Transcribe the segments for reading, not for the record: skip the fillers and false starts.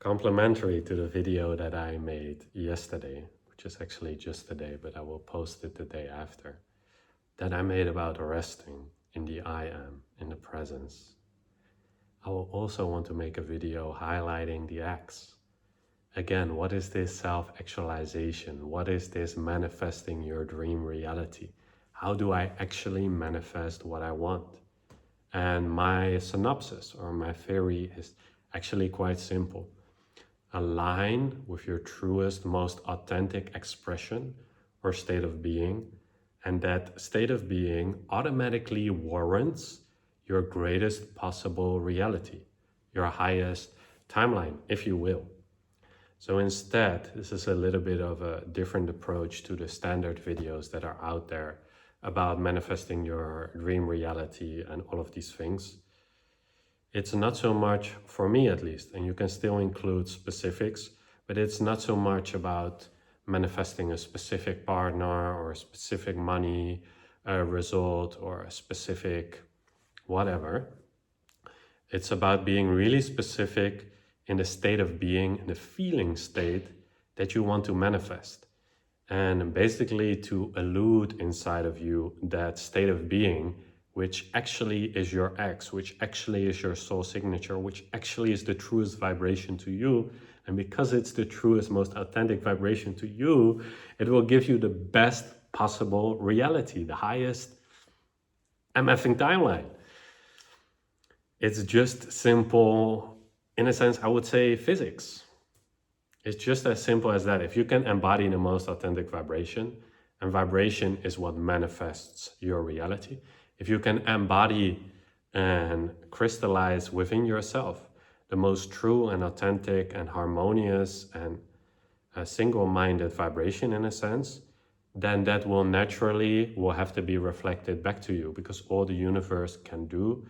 Complementary to the video that I made yesterday, which is actually just today, but I will post it the day after, that I made about resting in the I am, in the presence. I will also want to make a video highlighting the X. Again, what is this self-actualization? What is this manifesting your dream reality? How do I actually manifest what I want? And my synopsis or my theory is actually quite simple. Align with your truest, most authentic expression or state of being, and that state of being automatically warrants your greatest possible reality, your highest timeline, if you will. So instead, this is a little bit of a different approach to the standard videos that are out there about manifesting your dream reality and all of these things. It's not so much, for me at least, and you can still include specifics, but it's not so much about manifesting a specific partner or a specific money result or a specific whatever. It's about being really specific in the state of being, in the feeling state that you want to manifest. And basically to elude inside of you that state of being, which actually is your X, which actually is your soul signature, which actually is the truest vibration to you. And because it's the truest, most authentic vibration to you, it will give you the best possible reality, the highest MFing timeline. It's just simple, in a sense, I would say physics. It's just as simple as that. If you can embody the most authentic vibration, and vibration is what manifests your reality. If you can embody and crystallize within yourself the most true and authentic and harmonious and single-minded vibration in a sense, then that will naturally have to be reflected back to you, because all the universe can do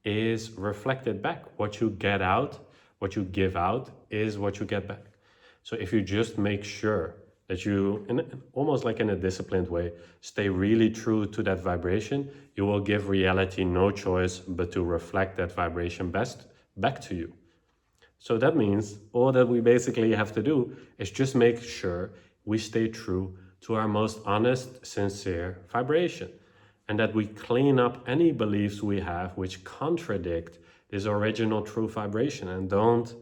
is reflect it back. What you get out, what you give out is what you get back. So if you just make sure that you, almost like in a disciplined way, stay really true to that vibration, you will give reality no choice but to reflect that vibration best back to you. So that means all that we basically have to do is just make sure we stay true to our most honest, sincere vibration, and that we clean up any beliefs we have which contradict this original true vibration. And don't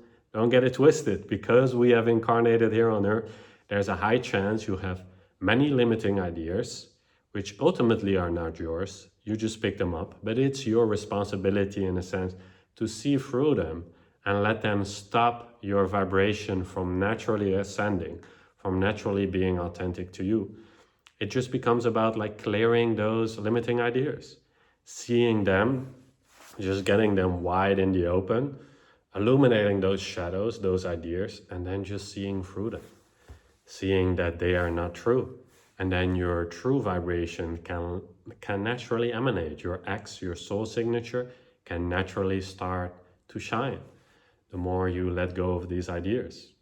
get it twisted. Because we have incarnated here on earth, there's a high chance you have many limiting ideas, which ultimately are not yours. You just pick them up, but it's your responsibility in a sense to see through them and let them stop your vibration from naturally ascending, from naturally being authentic to you. It just becomes about like clearing those limiting ideas, seeing them, just getting them wide in the open, illuminating those shadows, those ideas, and then just seeing through them, seeing that they are not true. And then your true vibration can naturally emanate. Your X, your soul signature, can naturally start to shine the more you let go of these ideas.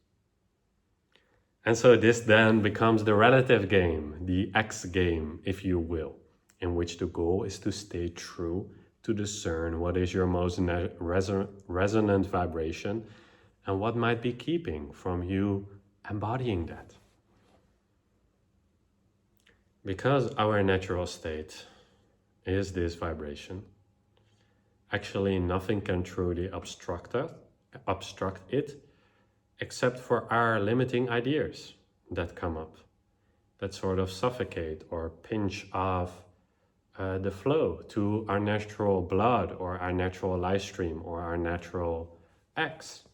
And so this then becomes the relative game, the X game, if you will, in which the goal is to stay true, to discern what is your most resonant vibration and what might be keeping from you embodying that. Because our natural state is this vibration, actually nothing can truly obstruct it except for our limiting ideas that come up, that sort of suffocate or pinch off the flow to our natural blood or our natural life stream or our natural X.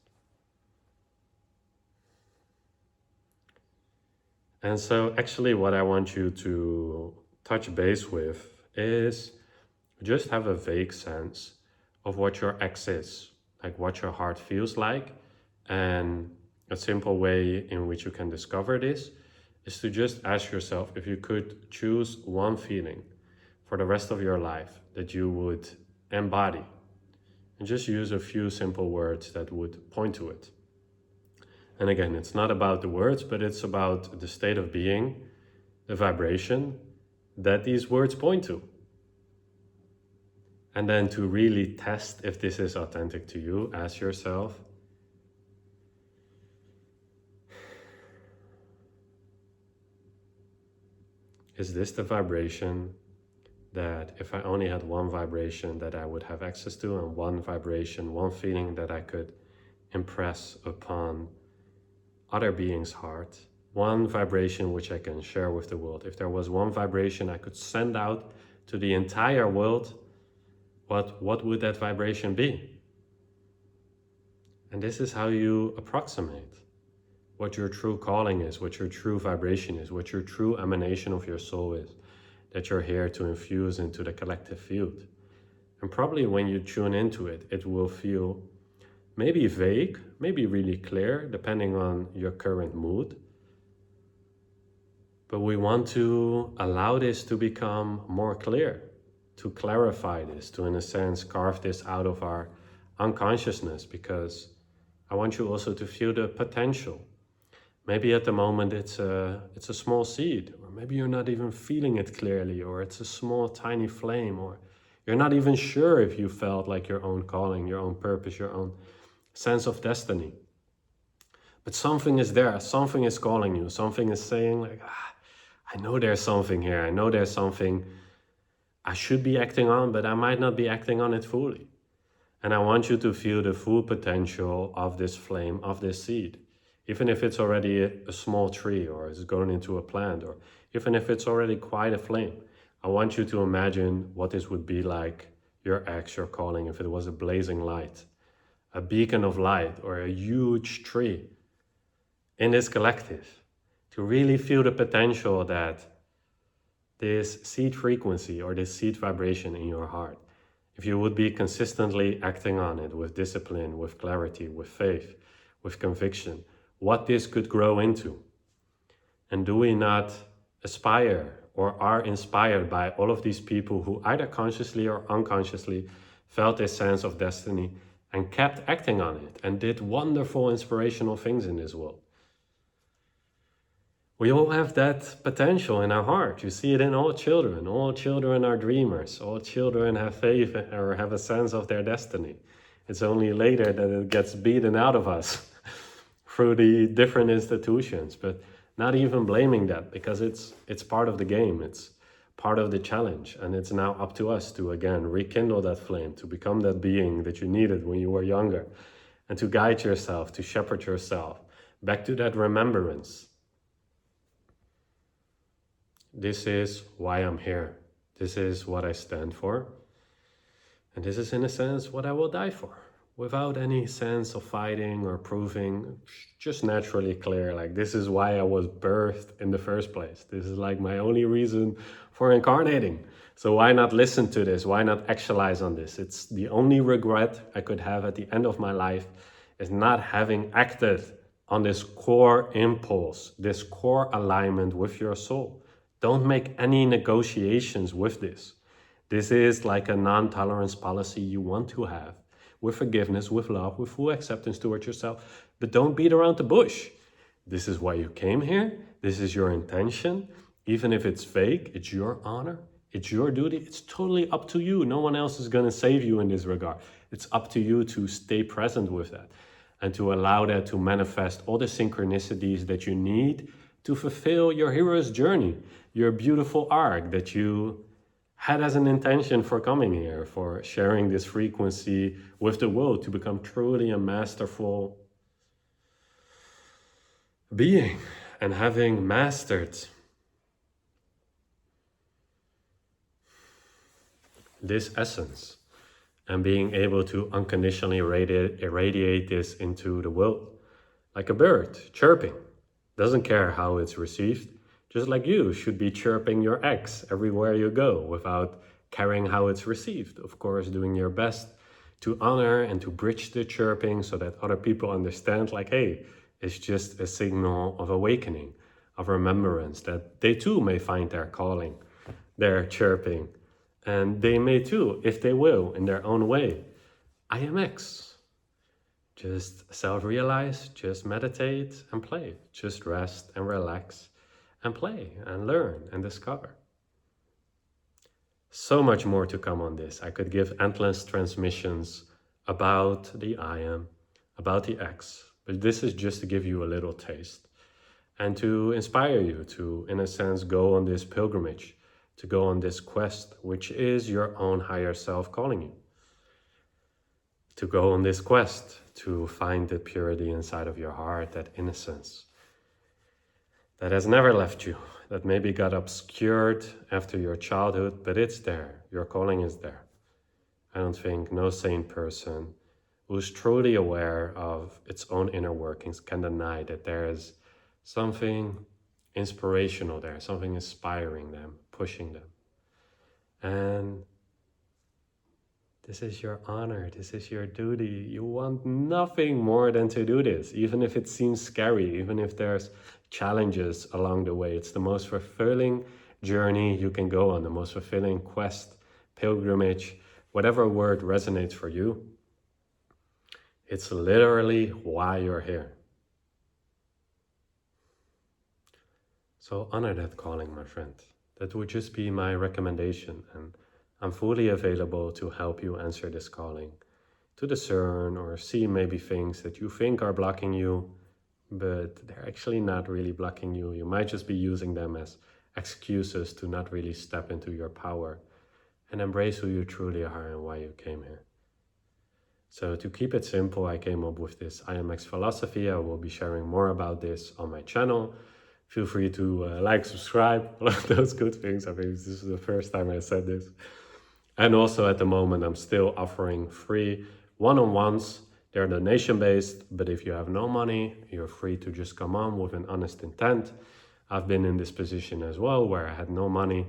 And so actually what I want you to touch base with is just have a vague sense of what your X is, like what your heart feels like. And a simple way in which you can discover this is to just ask yourself if you could choose one feeling for the rest of your life that you would embody, and just use a few simple words that would point to it. And again, it's not about the words, but it's about the state of being, the vibration that these words point to. And then to really test if this is authentic to you, ask yourself, Is this the vibration that if I only had one vibration that I would have access to, and one vibration, one feeling that I could impress upon other beings' heart, one vibration which I can share with the world? If there was one vibration I could send out to the entire world, what would that vibration be? And this is how you approximate what your true calling is, what your true vibration is, what your true emanation of your soul is, that you're here to infuse into the collective field. And probably when you tune into it, it will feel maybe vague, maybe really clear, depending on your current mood. But we want to allow this to become more clear, to clarify this, to in a sense carve this out of our unconsciousness, because I want you also to feel the potential. Maybe at the moment it's a small seed, or maybe you're not even feeling it clearly, or it's a small tiny flame, or you're not even sure if you felt like your own calling, your own purpose, your own sense of destiny. But something is there, something is calling you, something is saying like, I know there's something here, I know there's something I should be acting on, but I might not be acting on it fully. And I want you to feel the full potential of this flame, of this seed. Even if it's already a small tree, or it's grown into a plant, or even if it's already quite a flame, I want you to imagine what this would be like, your ex, your calling, if it was a blazing light, a beacon of light, or a huge tree in this collective, to really feel the potential that this seed frequency or this seed vibration in your heart, if you would be consistently acting on it with discipline, with clarity, with faith, with conviction, what this could grow into. And do we not aspire or are inspired by all of these people who either consciously or unconsciously felt this sense of destiny and kept acting on it and did wonderful inspirational things in this world? We all have that potential in our heart. You see it in all children. All children are dreamers. All children have faith or have a sense of their destiny. It's only later that it gets beaten out of us through the different institutions, but not even blaming that, because it's part of the game. It's part of the challenge, and it's now up to us to again rekindle that flame, to become that being that you needed when you were younger, and to guide yourself, to shepherd yourself back to that remembrance. This is why I'm here. This is what I stand for. And this is, in a sense, what I will die for. Without any sense of fighting or proving, just naturally clear, like this is why I was birthed in the first place. This is like my only reason for incarnating. So why not listen to this? Why not actualize on this? It's the only regret I could have at the end of my life, is not having acted on this core impulse, this core alignment with your soul. Don't make any negotiations with this. This is like a non-tolerance policy you want to have, with forgiveness, with love, with full acceptance towards yourself. But don't beat around the bush. This is why you came here. This is your intention. Even if it's fake, it's your honor. It's your duty. It's totally up to you. No one else is going to save you in this regard. It's up to you to stay present with that and to allow that to manifest all the synchronicities that you need to fulfill your hero's journey, your beautiful arc that you had as an intention for coming here, for sharing this frequency with the world, to become truly a masterful being, and having mastered this essence and being able to unconditionally irradiate this into the world, like a bird chirping. Doesn't care how it's received, just like you should be chirping your ex everywhere you go without caring how it's received. Of course, doing your best to honor and to bridge the chirping so that other people understand, like, hey, it's just a signal of awakening, of remembrance, that they too may find their calling, their chirping, and they may too, if they will, in their own way. I am X. Just self-realize, just meditate and play. Just rest and relax and play and learn and discover. So much more to come on this. I could give endless transmissions about the I am, about the X, but this is just to give you a little taste. and to inspire you to, in a sense, go on this pilgrimage, to go on this quest, which is your own higher self calling you. To go on this quest to find the purity inside of your heart, that innocence that has never left you, that maybe got obscured after your childhood, but it's there. Your calling is there. I don't think no sane person who's truly aware of its own inner workings can deny that there is something inspirational there, something inspiring them, pushing them. And this is your honor, this is your duty. You want nothing more than to do this, even if it seems scary, even if there's challenges along the way. It's the most fulfilling journey you can go on, the most fulfilling quest, pilgrimage, whatever word resonates for you. It's literally why you're here. So honor that calling, my friend. That would just be my recommendation, and I'm fully available to help you answer this calling, to discern or see maybe things that you think are blocking you, but they're actually not really blocking you. You might just be using them as excuses to not really step into your power and embrace who you truly are and why you came here. So to keep it simple, I came up with this IMX philosophy. I will be sharing more about this on my channel. Feel free to like, subscribe, all of those good things. I think this is the first time I said this. And also at the moment, I'm still offering free one-on-ones. They're donation-based, but if you have no money, you're free to just come on with an honest intent. I've been in this position as well, where I had no money,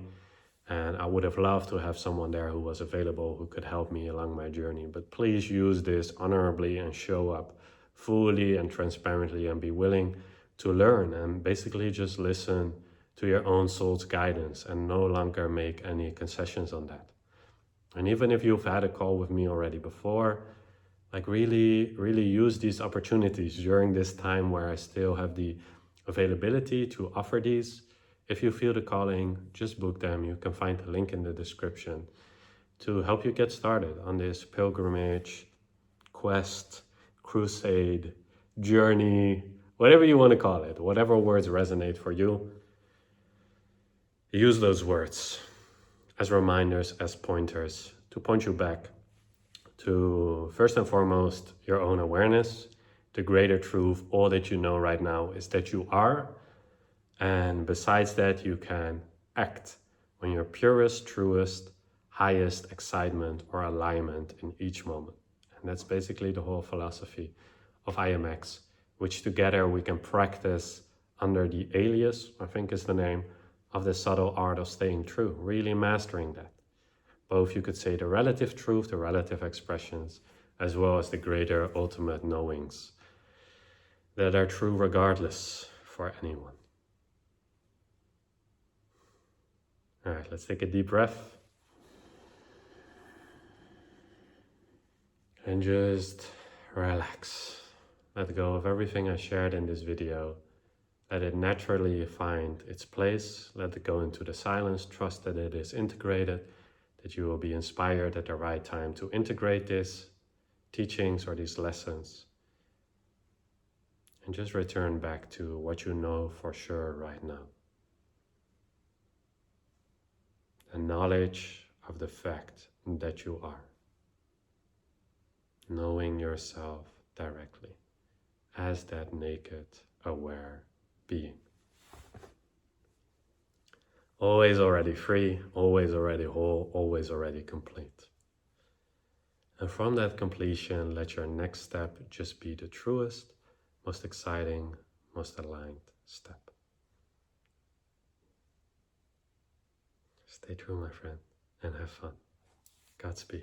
and I would have loved to have someone there who was available, who could help me along my journey. But please use this honorably and show up fully and transparently and be willing to learn and basically just listen to your own soul's guidance and no longer make any concessions on that. And even if you've had a call with me already before, like really use these opportunities during this time where I still have the availability to offer these. If you feel the calling, just book them. You can find the link in the description to help you get started on this pilgrimage, quest, crusade, journey, whatever you want to call it, whatever words resonate for you. Use those words as reminders, as pointers to point you back to, first and foremost, your own awareness. The greater truth, all that you know right now, is that you are. And besides that, you can act on your purest, truest, highest excitement or alignment in each moment. And that's basically the whole philosophy of IMX, which together we can practice under the alias, I think is the name, of the subtle art of staying true, really mastering that. Both, you could say, the relative truth, the relative expressions, as well as the greater ultimate knowings that are true regardless for anyone. All right, let's take a deep breath. And just relax. Let go of everything I shared in this video. Let it naturally find its place. Let it go into the silence. Trust that it is integrated, that you will be inspired at the right time to integrate these teachings or these lessons. And just return back to what you know for sure right now. The knowledge of the fact that you are. Knowing yourself directly as that naked, aware being. Always already free, always already whole, always already complete. And from that completion, let your next step just be the truest, most exciting, most aligned step. Stay true, my friend, and have fun. Godspeed.